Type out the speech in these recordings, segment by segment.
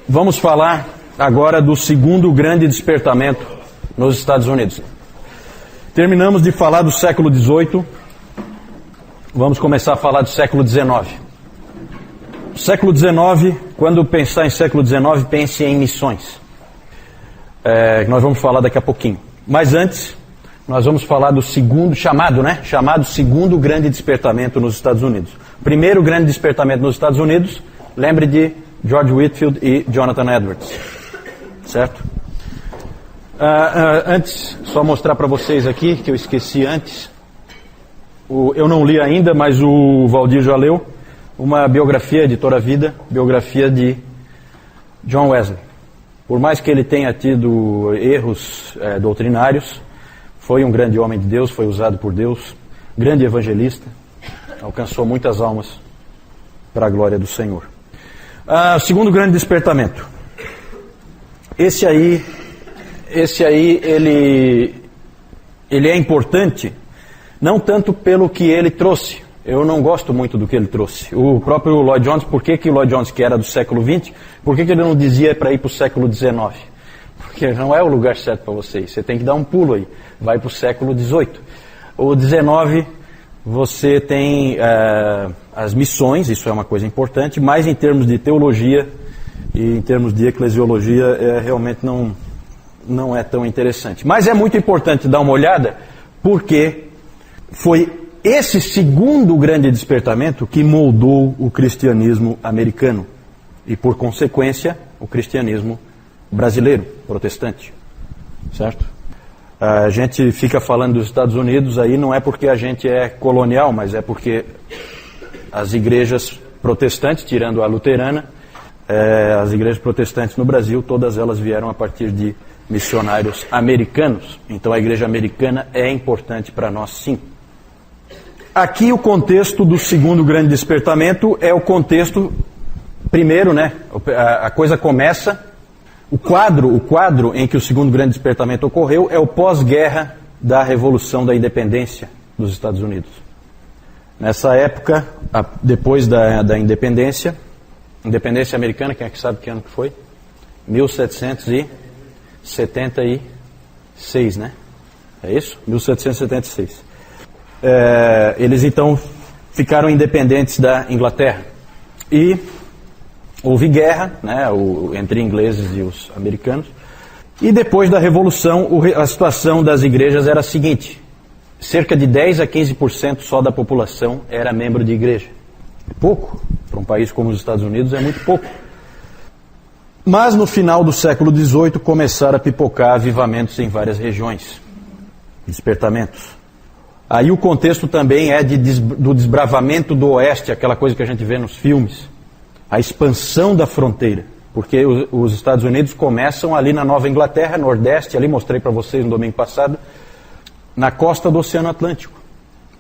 vamos falar agora do segundo grande despertamento nos Estados Unidos. Terminamos de falar do século XVIII, vamos começar a falar do século XIX. Século XIX, quando pensar em século XIX, pense em missões. Nós vamos falar daqui a pouquinho. Mas antes, nós vamos falar do segundo, chamado segundo grande despertamento nos Estados Unidos. Primeiro grande despertamento nos Estados Unidos, lembre de George Whitefield e Jonathan Edwards. Certo? Antes, só mostrar para vocês aqui, que eu esqueci antes. Eu não li ainda, mas o Valdir já leu. Uma biografia, editora Vida, biografia de John Wesley. Por mais que ele tenha tido erros doutrinários, foi um grande homem de Deus, foi usado por Deus, grande evangelista, alcançou muitas almas para a glória do Senhor. Segundo grande despertamento. Esse aí ele é importante, não tanto pelo que ele trouxe. Eu não gosto muito do que ele trouxe. O próprio Lloyd Jones, por que o Lloyd Jones, que era do século XX, por que ele não dizia para ir para o século XIX? Porque não é o lugar certo para vocês. Você tem que dar um pulo aí. Vai para o século XVIII. O XIX, você tem as missões, isso é uma coisa importante, mas em termos de teologia e em termos de eclesiologia, realmente não é tão interessante. Mas é muito importante dar uma olhada, porque foi esse segundo grande despertamento que moldou o cristianismo americano e, por consequência, o cristianismo brasileiro, protestante. Certo? A gente fica falando dos Estados Unidos aí, não é porque a gente é colonial, mas é porque as igrejas protestantes, tirando a luterana, as igrejas protestantes no Brasil, todas elas vieram a partir de missionários americanos. Então a igreja americana é importante para nós, sim. Aqui o contexto do segundo grande despertamento é o contexto, primeiro, a coisa começa, o quadro em que o segundo grande despertamento ocorreu é o pós-guerra da Revolução da Independência dos Estados Unidos. Nessa época, depois da independência americana, quem é que sabe que ano que foi? 1776, né? É isso? 1776. Eles então ficaram independentes da Inglaterra. E houve guerra, entre ingleses e os americanos. E depois da Revolução, a situação das igrejas era a seguinte: cerca de 10 a 15% só da população era membro de igreja. É pouco. Para um país como os Estados Unidos é muito pouco. Mas no final do século XVIII começaram a pipocar avivamentos em várias regiões. Despertamentos. Aí o contexto também é do desbravamento do oeste, aquela coisa que a gente vê nos filmes. A expansão da fronteira. Porque os Estados Unidos começam ali na Nova Inglaterra, Nordeste, ali mostrei para vocês no domingo passado, na costa do Oceano Atlântico.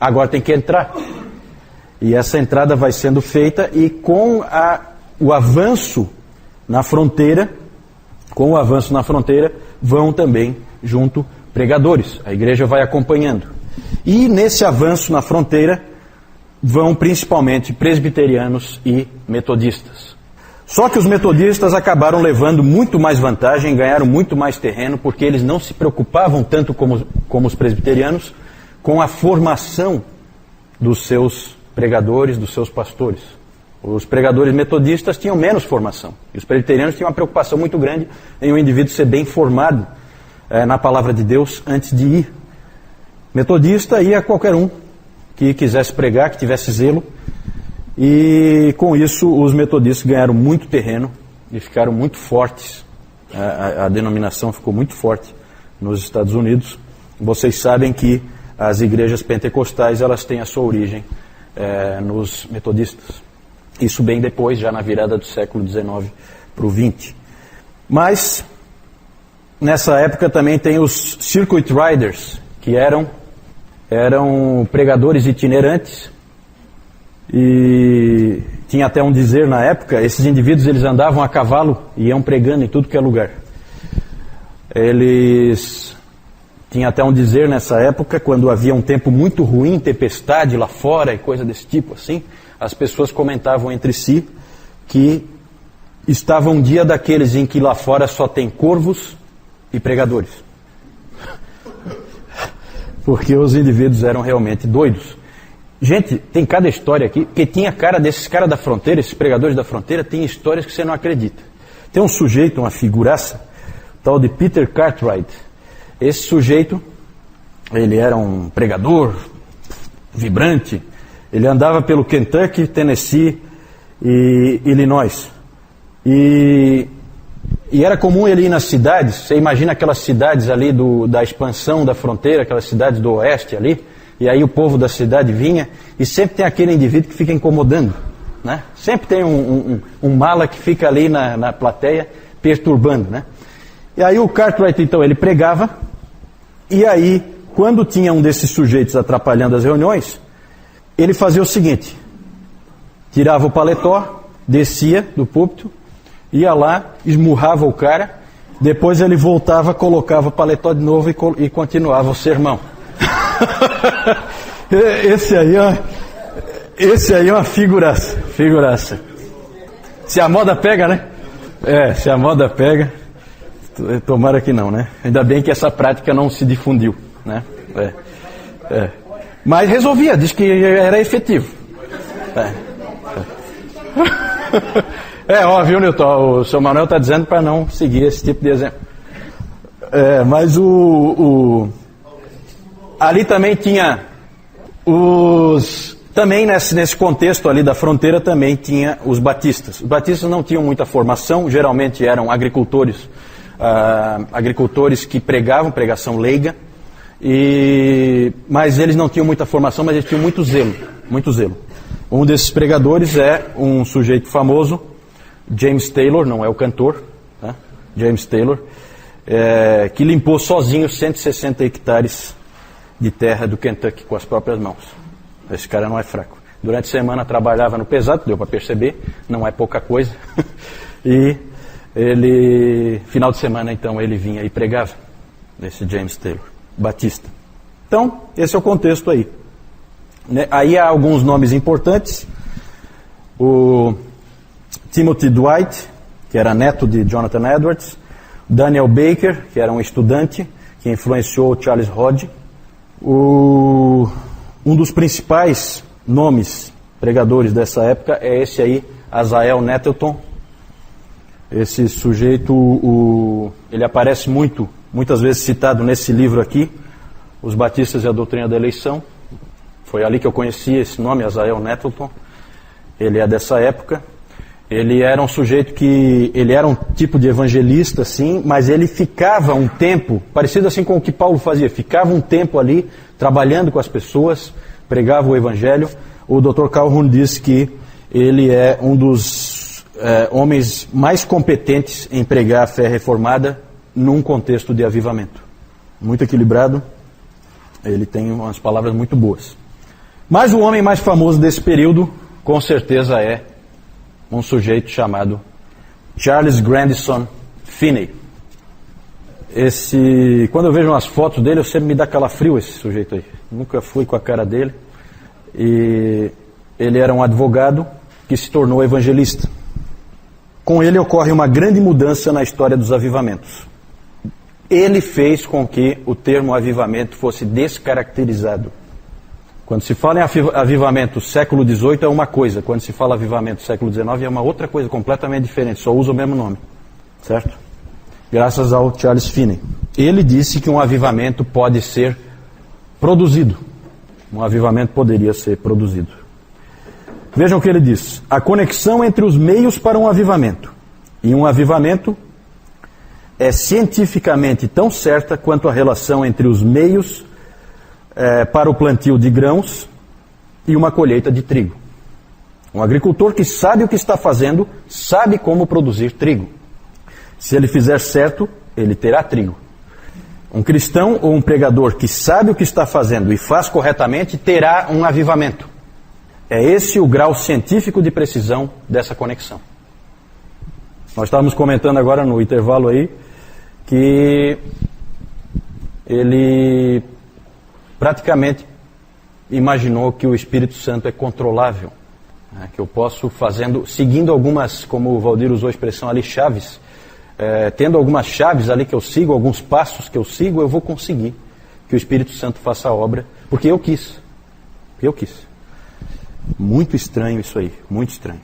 Agora tem que entrar. E essa entrada vai sendo feita e com o avanço na fronteira, vão também junto pregadores. A igreja vai acompanhando. E nesse avanço na fronteira vão principalmente presbiterianos e metodistas. Só que os metodistas acabaram levando muito mais vantagem, ganharam muito mais terreno, porque eles não se preocupavam tanto como os presbiterianos com a formação dos seus pregadores, dos seus pastores. Os pregadores metodistas tinham menos formação. E os presbiterianos tinham uma preocupação muito grande em o indivíduo ser bem formado na palavra de Deus antes de ir. Metodista ia qualquer um que quisesse pregar, que tivesse zelo. E com isso os metodistas ganharam muito terreno e ficaram muito fortes. A denominação ficou muito forte nos Estados Unidos. Vocês sabem que as igrejas pentecostais elas têm a sua origem nos metodistas. Isso bem depois, já na virada do século XIX para o XX. Mas nessa época também tem os circuit riders, que eram pregadores itinerantes. E tinha até um dizer na época, esses indivíduos eles andavam a cavalo e iam pregando em tudo que é lugar. Eles tinham até um dizer nessa época, quando havia um tempo muito ruim, tempestade lá fora e coisa desse tipo assim, as pessoas comentavam entre si que estava um dia daqueles em que lá fora só tem corvos e pregadores. Porque os indivíduos eram realmente doidos. Gente, tem cada história aqui, que tinha cara desses caras da fronteira, esses pregadores da fronteira, tem histórias que você não acredita. Tem um sujeito, uma figuraça, tal de Peter Cartwright. Esse sujeito, ele era um pregador vibrante, ele andava pelo Kentucky, Tennessee e Illinois. E era comum ele ir nas cidades, você imagina aquelas cidades ali da expansão da fronteira, aquelas cidades do oeste ali, e aí o povo da cidade vinha, e sempre tem aquele indivíduo que fica incomodando, né? Sempre tem um mala que fica ali na plateia, perturbando, né? E aí o Cartwright, então, ele pregava, e aí, quando tinha um desses sujeitos atrapalhando as reuniões, ele fazia o seguinte: tirava o paletó, descia do púlpito, ia lá, esmurrava o cara, depois ele voltava, colocava o paletó de novo e continuava o sermão. Esse aí é uma figuraça. Se a moda pega, né? Se a moda pega, tomara que não, né? Ainda bem que essa prática não se difundiu, né? Mas resolvia, diz que era efetivo. Viu, Newton? O seu Manuel está dizendo para não seguir esse tipo de exemplo. Mas ali também tinha também nesse contexto ali da fronteira também tinha os batistas. Os batistas não tinham muita formação, geralmente eram agricultores que pregavam pregação leiga, mas eles não tinham muita formação, mas eles tinham muito zelo. Um desses pregadores é um sujeito famoso, James Taylor, não é o cantor, né? James Taylor, que limpou sozinho 160 hectares de terra do Kentucky com as próprias mãos. Esse cara não é fraco. Durante a semana trabalhava no pesado, deu para perceber, não é pouca coisa. E final de semana então ele vinha e pregava, esse James Taylor, batista. Então, esse é o contexto aí. Aí há alguns nomes importantes. O Timothy Dwight, que era neto de Jonathan Edwards. Daniel Baker, que era um estudante que influenciou o Charles Hodge. Um dos principais nomes pregadores dessa época é esse aí, Azael Nettleton. Esse sujeito, ele aparece muitas vezes citado nesse livro aqui, Os Batistas e a Doutrina da Eleição. Foi ali que eu conheci esse nome, Azael Nettleton. Ele é dessa época. Ele era um sujeito ele era um tipo de evangelista, sim, mas ele ficava um tempo, parecido assim com o que Paulo fazia, ficava um tempo ali, trabalhando com as pessoas, pregava o evangelho. O Dr. Calhoun diz que ele é um dos homens mais competentes em pregar a fé reformada num contexto de avivamento. Muito equilibrado, ele tem umas palavras muito boas. Mas o homem mais famoso desse período, com certeza, é um sujeito chamado Charles Grandison Finney. Quando eu vejo umas fotos dele, eu sempre me dá calafrio esse sujeito aí. Nunca fui com a cara dele. E ele era um advogado que se tornou evangelista. Com ele ocorre uma grande mudança na história dos avivamentos. Ele fez com que o termo avivamento fosse descaracterizado. Quando se fala em avivamento século XVIII é uma coisa, quando se fala avivamento século XIX é uma outra coisa completamente diferente, só usa o mesmo nome, certo? Graças ao Charles Finney. Ele disse que um avivamento pode ser produzido. Um avivamento poderia ser produzido. Vejam o que ele diz. A conexão entre os meios para um avivamento e um avivamento é cientificamente tão certa quanto a relação entre os meios para o plantio de grãos e uma colheita de trigo. Um agricultor que sabe o que está fazendo, sabe como produzir trigo. Se ele fizer certo, ele terá trigo. Um cristão ou um pregador que sabe o que está fazendo e faz corretamente, terá um avivamento. É esse o grau científico de precisão dessa conexão. Nós estávamos comentando agora no intervalo aí que ele praticamente imaginou que o Espírito Santo é controlável. né, que eu posso seguindo algumas, como o Valdir usou a expressão ali, chaves, tendo algumas chaves ali que eu sigo, alguns passos que eu sigo, eu vou conseguir que o Espírito Santo faça a obra, porque eu quis. Muito estranho isso aí, muito estranho.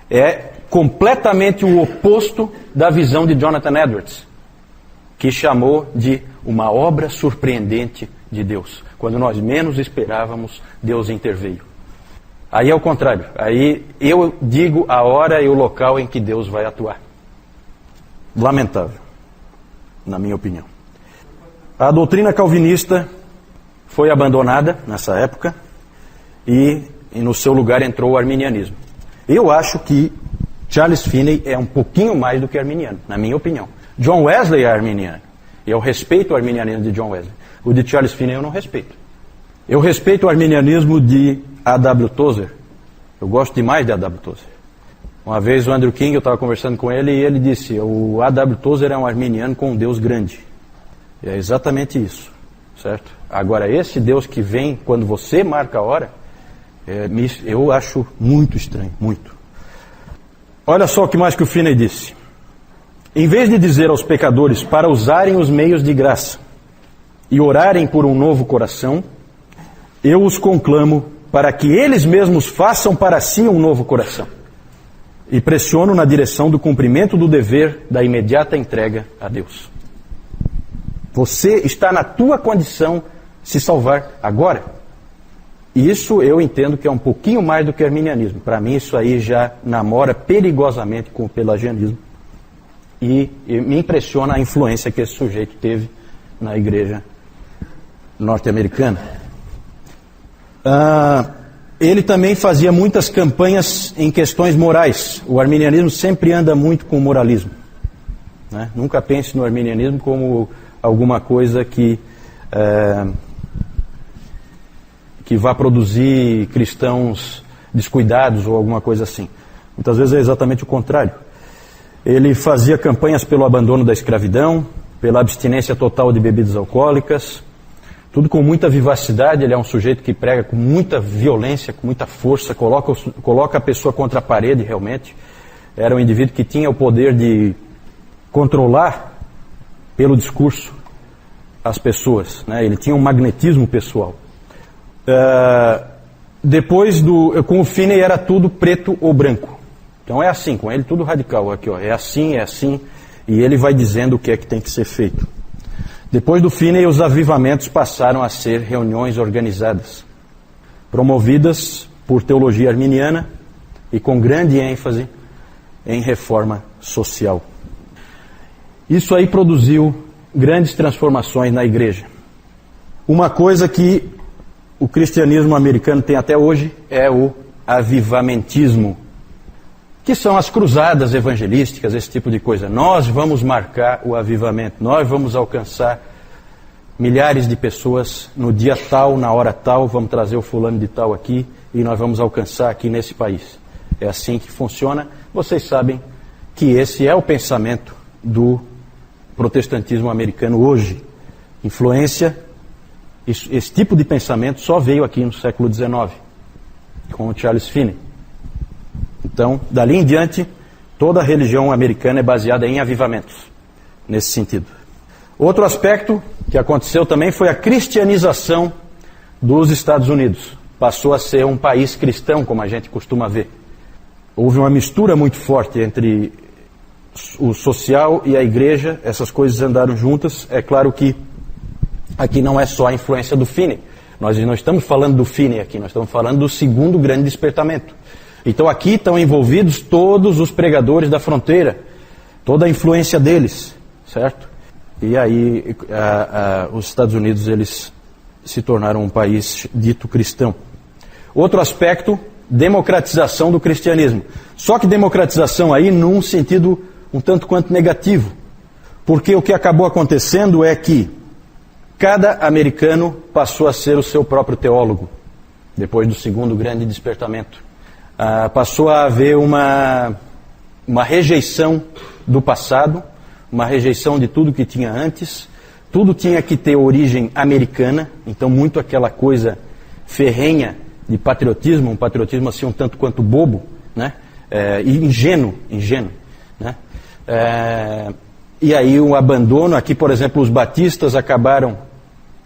É completamente o oposto da visão de Jonathan Edwards, que chamou de uma obra surpreendente de Deus. Quando nós menos esperávamos, Deus interveio. Aí é o contrário. Aí eu digo a hora e o local em que Deus vai atuar. Lamentável, na minha opinião. A doutrina calvinista foi abandonada nessa época e no seu lugar entrou o arminianismo. Eu acho que Charles Finney é um pouquinho mais do que arminiano, na minha opinião. John Wesley é arminiano. Eu respeito o arminianismo de John Wesley. O de Charles Finney eu não respeito. Eu respeito o arminianismo de A.W. Tozer. Eu gosto demais de A.W. Tozer. Uma vez o Andrew King, eu estava conversando com ele e ele disse, o A.W. Tozer é um arminiano com um Deus grande. E é exatamente isso, certo? Agora, esse Deus que vem quando você marca a hora, eu acho muito estranho, muito. Olha só o que mais que o Finney disse. Em vez de dizer aos pecadores para usarem os meios de graça e orarem por um novo coração, eu os conclamo para que eles mesmos façam para si um novo coração. E pressiono na direção do cumprimento do dever da imediata entrega a Deus. Você está na tua condição de se salvar agora. E isso eu entendo que é um pouquinho mais do que arminianismo. Para mim isso aí já namora perigosamente com o pelagianismo. E me impressiona a influência que esse sujeito teve na igreja norte-americana. Ele também fazia muitas campanhas em questões morais. O arminianismo sempre anda muito com o moralismo, né? Nunca pense no arminianismo como alguma coisa que vá produzir cristãos descuidados ou alguma coisa assim. Muitas vezes é exatamente o contrário. Ele fazia campanhas pelo abandono da escravidão, pela abstinência total de bebidas alcoólicas, tudo com muita vivacidade. Ele é um sujeito que prega com muita violência, com muita força, coloca a pessoa contra a parede realmente. Era um indivíduo que tinha o poder de controlar pelo discurso as pessoas, né? Ele tinha um magnetismo pessoal. Com o Finney era tudo preto ou branco. Então é assim, com ele tudo radical. Aqui, ó, é assim, e ele vai dizendo o que é que tem que ser feito. Depois do Finney, os avivamentos passaram a ser reuniões organizadas, promovidas por teologia arminiana e com grande ênfase em reforma social. Isso aí produziu grandes transformações na igreja. Uma coisa que o cristianismo americano tem até hoje é o avivamentismo, que são as cruzadas evangelísticas, esse tipo de coisa. Nós vamos marcar o avivamento, nós vamos alcançar milhares de pessoas no dia tal, na hora tal, vamos trazer o fulano de tal aqui e nós vamos alcançar aqui nesse país. É assim que funciona. Vocês sabem que esse é o pensamento do protestantismo americano hoje. Influência, esse tipo de pensamento só veio aqui no século XIX, com o Charles Finney. Então, dali em diante, toda a religião americana é baseada em avivamentos, nesse sentido. Outro aspecto que aconteceu também foi a cristianização dos Estados Unidos. Passou a ser um país cristão, como a gente costuma ver. Houve uma mistura muito forte entre o social e a igreja, essas coisas andaram juntas. É claro que aqui não é só a influência do Finney. Nós não estamos falando do Finney aqui, nós estamos falando do segundo grande despertamento. Então aqui estão envolvidos todos os pregadores da fronteira, toda a influência deles, certo? E aí os Estados Unidos, eles se tornaram um país dito cristão. Outro aspecto, democratização do cristianismo. Só que democratização aí num sentido um tanto quanto negativo. Porque o que acabou acontecendo é que cada americano passou a ser o seu próprio teólogo, depois do segundo grande despertamento. Passou a haver uma rejeição do passado, uma rejeição de tudo que tinha antes. Tudo tinha que ter origem americana, então muito aquela coisa ferrenha de patriotismo, um patriotismo assim um tanto quanto bobo, né? E ingênuo, né? E aí o abandono, aqui por exemplo os batistas acabaram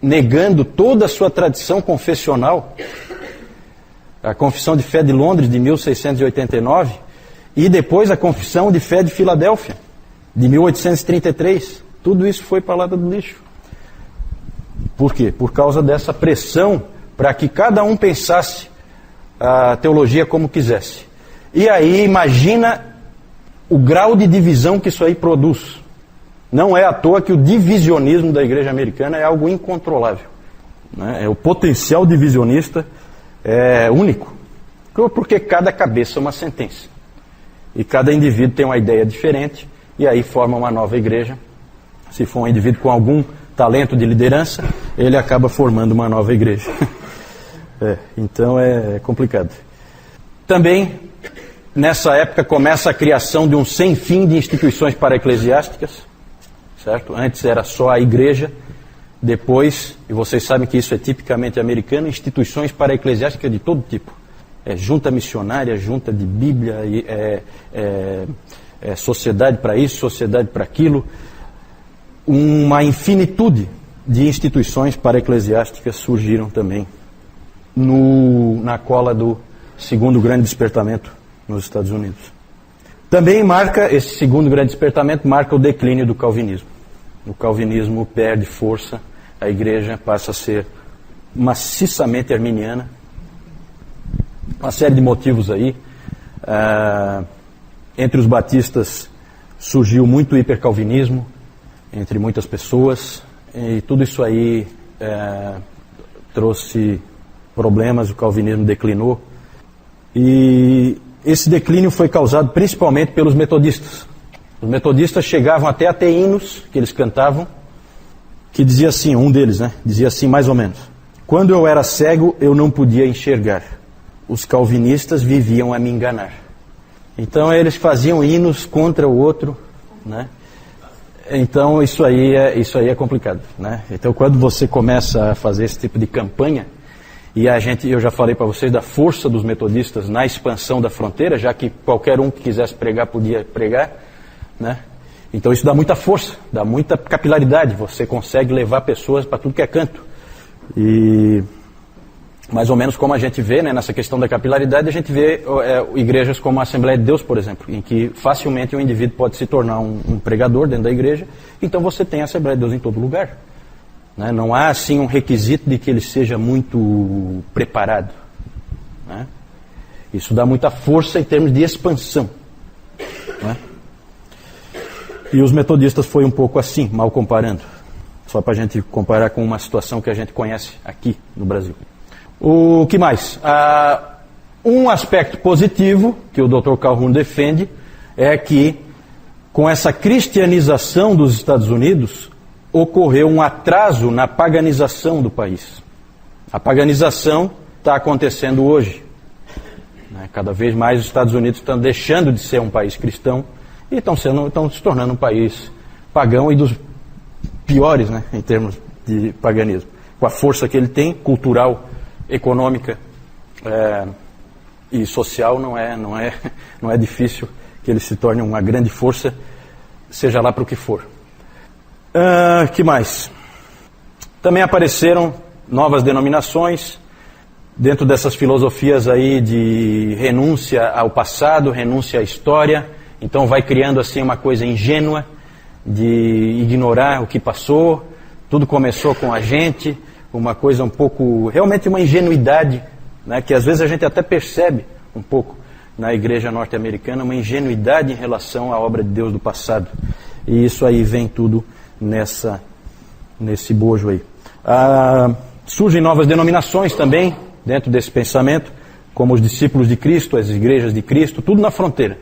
negando toda a sua tradição confessional, a Confissão de Fé de Londres de 1689 e depois a Confissão de Fé de Filadélfia de 1833, tudo isso foi para lá do lixo. Por quê? Por causa dessa pressão para que cada um pensasse a teologia como quisesse. E aí imagina o grau de divisão que isso aí produz. Não é à toa que o divisionismo da igreja americana é algo incontrolável, né? O potencial divisionista é único, porque cada cabeça é uma sentença. E cada indivíduo tem uma ideia diferente, e aí forma uma nova igreja. Se for um indivíduo com algum talento de liderança, ele acaba formando uma nova igreja. Então é complicado. Também, nessa época, começa a criação de um sem fim de instituições paraeclesiásticas, certo? Antes era só a igreja, depois, e vocês sabem que isso é tipicamente americano, instituições paraeclesiásticas de todo tipo. Junta missionária, junta de Bíblia, sociedade para isso, sociedade para aquilo. Uma infinitude de instituições paraeclesiásticas surgiram também na cola do segundo grande despertamento nos Estados Unidos. Também esse segundo grande despertamento marca o declínio do calvinismo. O calvinismo perde força, a igreja passa a ser maciçamente arminiana. Uma série de motivos aí. Entre os batistas surgiu muito hipercalvinismo, entre muitas pessoas, e tudo isso aí trouxe problemas, o calvinismo declinou. E esse declínio foi causado principalmente pelos metodistas. Os metodistas chegavam até a ter hinos que eles cantavam, que dizia assim, um deles, né? Dizia assim mais ou menos: quando eu era cego, eu não podia enxergar. Os calvinistas viviam a me enganar. Então eles faziam hinos contra o outro, né? Então isso aí é complicado, né? Então quando você começa a fazer esse tipo de campanha, e eu já falei para vocês da força dos metodistas na expansão da fronteira, já que qualquer um que quisesse pregar podia pregar, né? Então isso dá muita força, dá muita capilaridade, você consegue levar pessoas para tudo que é canto. E mais ou menos como a gente vê, né, nessa questão da capilaridade, a gente vê igrejas como a Assembleia de Deus, por exemplo, em que facilmente um indivíduo pode se tornar um pregador dentro da igreja, então você tem a Assembleia de Deus em todo lugar. Né? Não há assim um requisito de que ele seja muito preparado, né? Isso dá muita força em termos de expansão, né? E os metodistas foi um pouco assim, mal comparando, só para a gente comparar com uma situação que a gente conhece aqui no Brasil. O que mais? Um aspecto positivo que o Dr. Calhoun defende é que com essa cristianização dos Estados Unidos ocorreu um atraso na paganização do país. A paganização está acontecendo hoje, né? Cada vez mais os Estados Unidos estão deixando de ser um país cristão e estão se tornando um país pagão e dos piores, né, em termos de paganismo. Com a força que ele tem, cultural, econômica e social, não é difícil que ele se torne uma grande força, seja lá para o que for. Que mais? Também apareceram novas denominações dentro dessas filosofias aí de renúncia ao passado, renúncia à história. Então vai criando assim uma coisa ingênua de ignorar o que passou. Tudo começou com a gente, uma coisa um pouco, realmente uma ingenuidade, né, que às vezes a gente até percebe um pouco na igreja norte-americana, uma ingenuidade em relação à obra de Deus do passado. E isso aí vem tudo nesse bojo aí. Surgem novas denominações também dentro desse pensamento, como os discípulos de Cristo, as igrejas de Cristo, tudo na fronteira.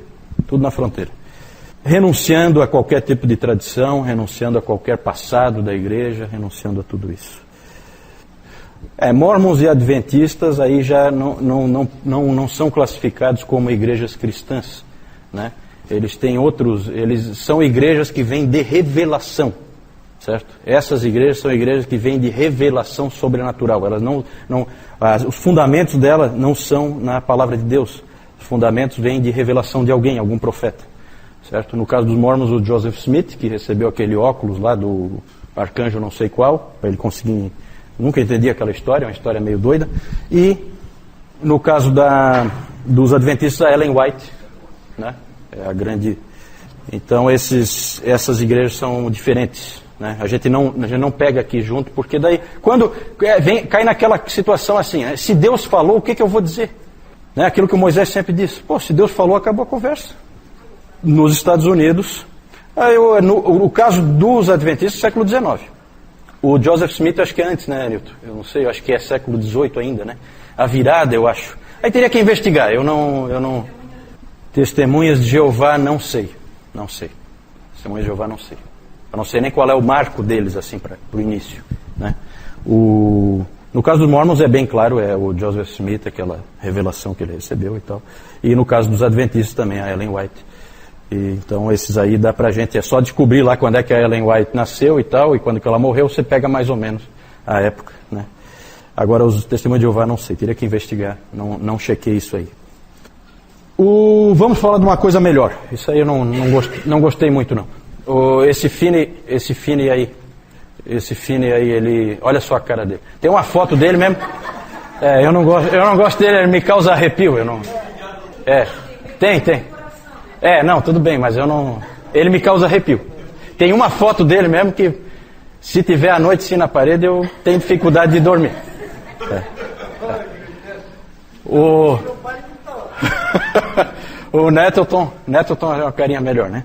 Renunciando a qualquer tipo de tradição, renunciando a qualquer passado da igreja, renunciando a tudo isso. Mormons e adventistas aí já não são classificados como igrejas cristãs, né? Eles são igrejas que vêm de revelação, certo? Essas igrejas são igrejas que vêm de revelação sobrenatural. Elas os fundamentos delas não são na palavra de Deus. Os fundamentos vêm de revelação de alguém, algum profeta, certo? No caso dos Mormons, o Joseph Smith, que recebeu aquele óculos lá do arcanjo não sei qual, para ele conseguir... Nunca entendi aquela história, é uma história meio doida. E no caso dos adventistas, a Ellen White, né? É a grande... Então essas igrejas são diferentes, né? A gente não pega aqui junto, porque daí, quando cai naquela situação assim, se Deus falou, o que eu vou dizer? Né? Aquilo que o Moisés sempre disse, se Deus falou, acabou a conversa. Nos Estados Unidos, no caso dos adventistas, século XIX. O Joseph Smith, acho que é antes, né, Newton? Eu não sei, eu acho que é século XVIII ainda, né? A virada, eu acho. Aí teria que investigar, eu não... Testemunhas de Jeová, não sei. Testemunhas de Jeová, não sei. Eu não sei nem qual é o marco deles, assim, para o início, né? No caso dos Mormons é bem claro, é o Joseph Smith, aquela revelação que ele recebeu e tal. E no caso dos adventistas também, a Ellen White. Então esses aí dá pra gente, é só descobrir lá quando é que a Ellen White nasceu e tal, e quando que ela morreu, você pega mais ou menos a época, né? Agora os testemunhos de Jeová, não sei, teria que investigar, não chequei isso aí. Vamos falar de uma coisa melhor, isso aí eu não gostei muito não. Esse Finney aí, ele, olha só a cara dele. Tem uma foto dele mesmo, eu não gosto dele, ele me causa arrepio, tem. Não, tudo bem, mas ele me causa arrepio. Tem uma foto dele mesmo que, se tiver à noite assim na parede, eu tenho dificuldade de dormir. O Nettleton é uma carinha melhor, né?